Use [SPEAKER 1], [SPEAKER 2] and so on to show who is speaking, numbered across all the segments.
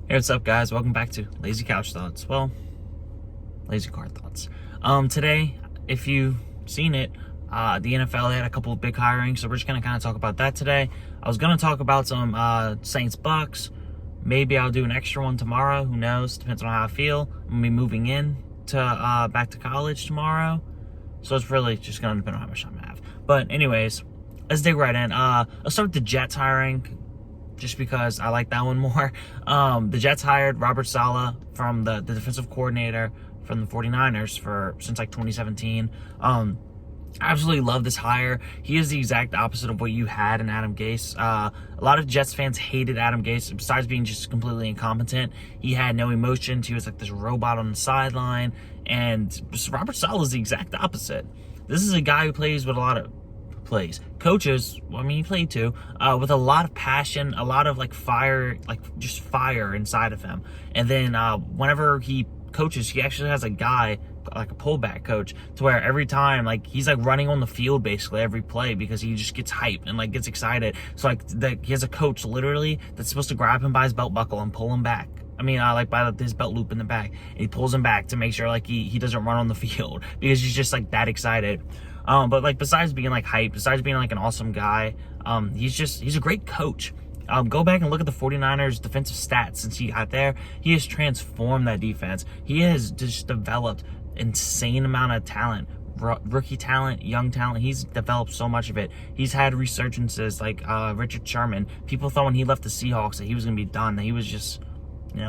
[SPEAKER 1] Hey, what's up, guys? Welcome back to Lazy Couch Thoughts. Well, Lazy Card Thoughts. Today, if you've seen it, the NFL had a couple of big hirings, so we're just gonna kind of talk about that today. I was gonna talk about some Saints Bucks. Maybe I'll do an extra one tomorrow. Who knows? Depends on how I feel. I'm gonna be moving in to back to college tomorrow, so it's really just gonna depend on how much time I have. But anyways, let's dig right in. Let's start with the Jets hiring, just because I like that one more. The Jets hired Robert Saleh from the defensive coordinator from the 49ers since like 2017. I absolutely love this hire. He is the exact opposite of what you had in Adam Gase. A lot of Jets fans hated Adam Gase. Besides being just completely incompetent, he had no emotions. He was like this robot on the sideline. And Robert Saleh is the exact opposite. This is a guy who plays with a lot of coaches. Well, I mean, he played too, with a lot of passion, a lot of like fire, like just fire inside of him. And then whenever he coaches, he actually has a guy, like a pullback coach, to where every time, like, he's like running on the field basically every play because he just gets hype and like gets excited. So like he has a coach literally that's supposed to grab him by his belt buckle and pull him back. I mean, like by his belt loop in the back, and he pulls him back to make sure like he doesn't run on the field because he's just like that excited. But like besides being like hype, besides being like an awesome guy, he's a great coach. Go back and look at the 49ers defensive stats since he got there. He has transformed that defense. He has just developed insane amount of talent, rookie talent, young talent. He's developed so much of it. He's had resurgences like Richard Sherman. People thought when he left the Seahawks that he was going to be done, that he was just,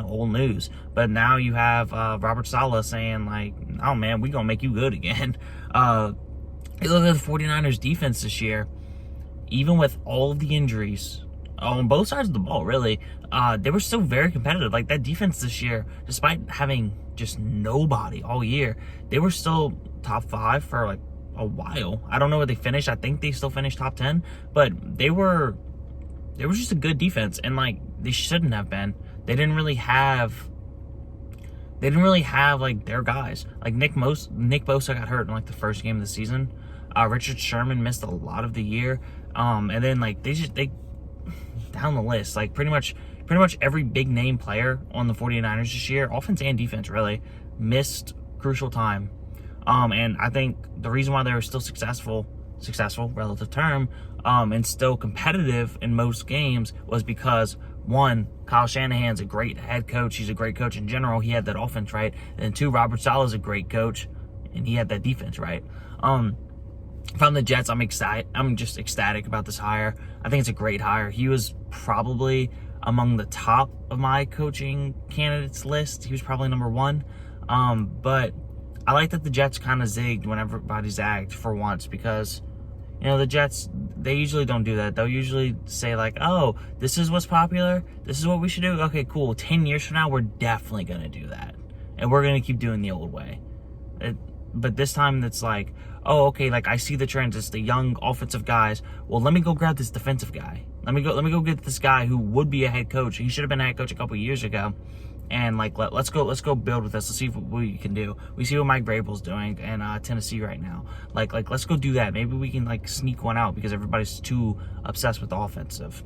[SPEAKER 1] old news. But now you have Robert Saleh saying like, oh man, we gonna make you good again. You look at the 49ers defense this year, even with all of the injuries on both sides of the ball, really, they were still very competitive. Like that defense this year, despite having just nobody all year, they were still top 5 for like a while. I don't know where they finished. I think they still finished top 10, but they were just a good defense, and like they shouldn't have been. They didn't really have like their guys. Like Nick Bosa got hurt in like the first game of the season. Richard Sherman missed a lot of the year. And then like they down the list, like pretty much every big name player on the 49ers this year, offense and defense really, missed crucial time. And I think the reason why they were still successful relative term, and still competitive in most games was because, one, Kyle Shanahan's a great head coach. He's a great coach in general. He had that offense right. And two, Robert Saleh is a great coach, and he had that defense right. From the Jets, I'm excited. I'm just ecstatic about this hire. I think it's a great hire. He was probably among the top of my coaching candidates list. He was probably number 1. But I like that the Jets kind of zigged when everybody zagged for once, because the Jets, they usually don't do that. They'll usually say like, oh, this is what's popular, this is what we should do. Okay, cool. 10 years from now, we're definitely going to do that. And we're going to keep doing the old way. But this time it's like, oh, okay, like I see the trends. It's the young offensive guys. Well, let me go grab this defensive guy. Let me go get this guy who would be a head coach. He should have been a head coach a couple years ago. And like let's go build with this. Let's see what we can do. We see what Mike Vrabel's doing in Tennessee right now. Like let's go do that. Maybe we can like sneak one out because everybody's too obsessed with the offensive,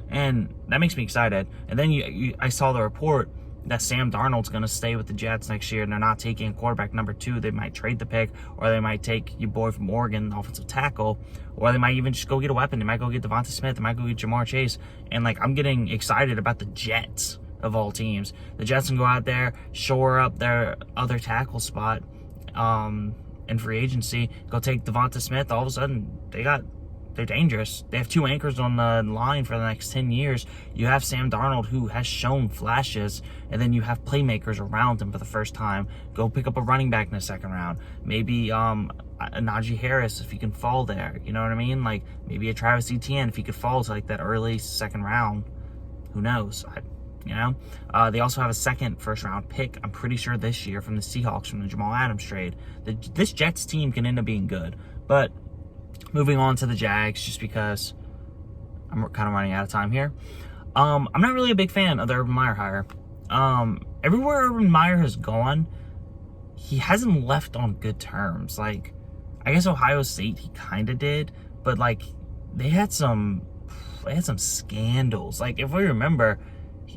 [SPEAKER 1] and that makes me excited. And then I saw the report that Sam Darnold's going to stay with the Jets next year, and they're not taking quarterback number 2. They might trade the pick, or they might take your boy from Oregon, the offensive tackle, or they might even just go get a weapon. They might go get Devonta Smith. They might go get Jamar Chase. And like I'm getting excited about the Jets of all teams. The Jets can go out there, shore up their other tackle spot in free agency, go take Devonta Smith. All of a sudden, they're dangerous. They have 2 anchors on the line for the next 10 years. You have Sam Darnold, who has shown flashes, and then you have playmakers around him for the first time. Go pick up a running back in the second round. Maybe Najee Harris, if he can fall there. You know what I mean? Like maybe a Travis Etienne, if he could fall to like that early second round. Who knows? They also have a second first-round pick, I'm pretty sure, this year from the Seahawks, from the Jamal Adams trade. This Jets team can end up being good. But moving on to the Jags, just because I'm kind of running out of time here. I'm not really a big fan of the Urban Meyer hire. Everywhere Urban Meyer has gone, he hasn't left on good terms. Like, I guess Ohio State, he kind of did, but like they had some scandals. Like, if we remember,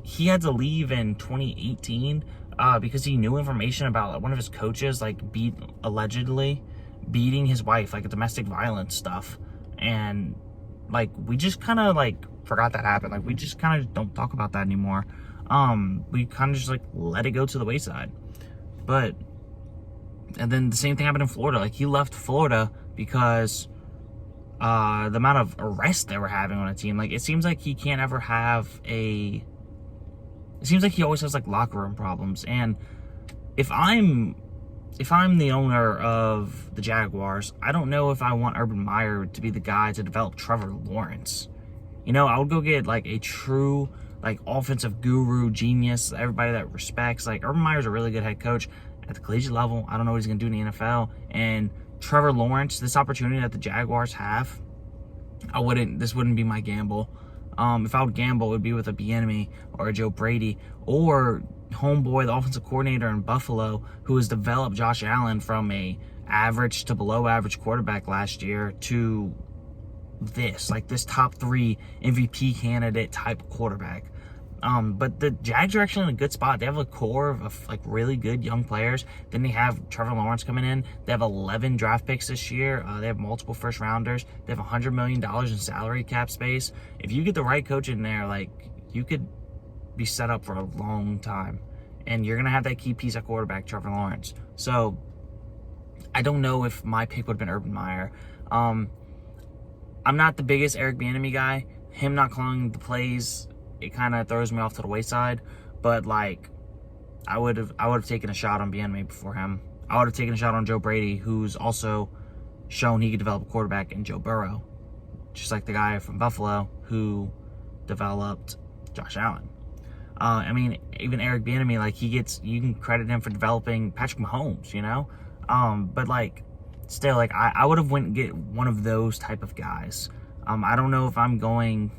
[SPEAKER 1] he had to leave in 2018 because he knew information about one of his coaches, like, allegedly beating his wife, like, a domestic violence stuff. And, like, we just kind of, like, forgot that happened. Like, we just kind of don't talk about that anymore. We kind of just, like, let it go to the wayside. But, and then the same thing happened in Florida. Like, he left Florida because the amount of arrests they were having on a team. Like, it seems like he can't ever have it seems like he always has, like, locker room problems. And if I'm the owner of the Jaguars, I don't know if I want Urban Meyer to be the guy to develop Trevor Lawrence. You know, I would go get, like, a true, like, offensive guru, genius, everybody that respects. Like, Urban Meyer's a really good head coach at the collegiate level. I don't know what he's going to do in the NFL. And Trevor Lawrence, this opportunity that the Jaguars have, this wouldn't be my gamble. If I would gamble, it would be with a Bieniemy or a Joe Brady or homeboy, the offensive coordinator in Buffalo, who has developed Josh Allen from a average to below average quarterback last year to this top 3 MVP candidate type quarterback. But the Jags are actually in a good spot. They have a core of like really good young players. Then they have Trevor Lawrence coming in. They have 11 draft picks this year. They have multiple first rounders. They have $100 million in salary cap space. If you get the right coach in there, like, you could be set up for a long time. And you're going to have that key piece at quarterback, Trevor Lawrence. So I don't know if my pick would have been Urban Meyer. I'm not the biggest Eric Bieniemy guy. Him not calling the plays, it kind of throws me off to the wayside. But, like, I would have taken a shot on Bieniemy before him. I would have taken a shot on Joe Brady, who's also shown he could develop a quarterback in Joe Burrow, just like the guy from Buffalo who developed Josh Allen. I mean, even Eric Bieniemy, like, you can credit him for developing Patrick Mahomes, you know? But, like, still, like, I would have went and get one of those type of guys. I don't know if I'm going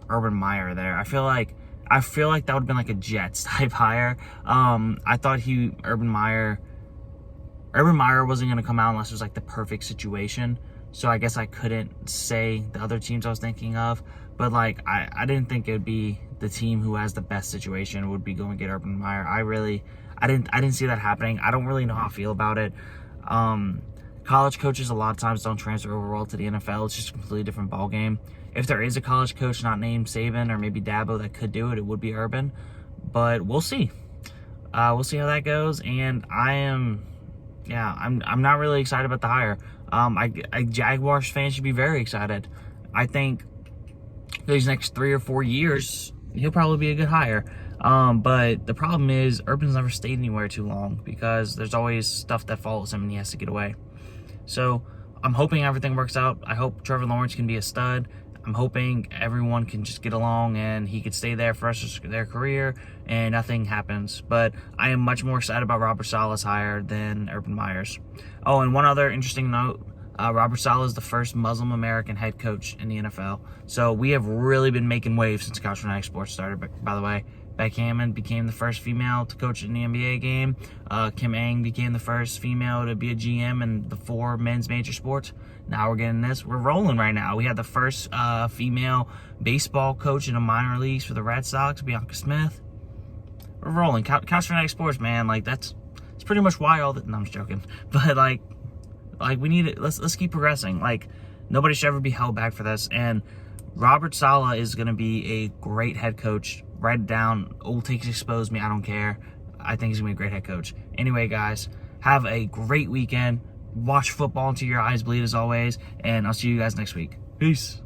[SPEAKER 1] Urban Meyer there. I feel like that would have been like a Jets type hire. I thought Urban Meyer wasn't going to come out unless it was like the perfect situation. So I guess I couldn't say the other teams I was thinking of. But, like, I didn't think it would be the team who has the best situation would be going to get Urban Meyer. I didn't see that happening. I don't really know how I feel about it. College coaches a lot of times don't transfer over well to the NFL. It's just a completely different ballgame. If there is a college coach not named Saban or maybe Dabo that could do it, it would be Urban. But we'll see. We'll see how that goes. And I'm not really excited about the hire. Jaguars fans should be very excited. I think these next 3 or 4 years, he'll probably be a good hire. But the problem is Urban's never stayed anywhere too long because there's always stuff that follows him and he has to get away. So I'm hoping everything works out. I hope Trevor Lawrence can be a stud. I'm hoping everyone can just get along and he could stay there for the rest of their career and nothing happens. But I am much more excited about Robert Saleh's hire than Urban Meyer's. Oh, and one other interesting note. Robert Saleh is the first Muslim American head coach in the NFL. So we have really been making waves since Couch Fanatic Sports started, by the way. Beck Hammond became the first female to coach in the NBA game. Kim Ng became the first female to be a GM in the 4 men's major sports. Now we're getting this. We're rolling right now. We had the first female baseball coach in the minor leagues for the Red Sox, Bianca Smith. We're rolling. Couch Fanatic Sports, man. Like, it's pretty much why all that. No, I'm just joking. But, like we need it. Let's keep progressing. Like, nobody should ever be held back for this. And Robert Saleh is going to be a great head coach. Write it down. Old takes expose me. I don't care. I think he's going to be a great head coach. Anyway, guys, have a great weekend. Watch football until your eyes bleed as always. And I'll see you guys next week. Peace.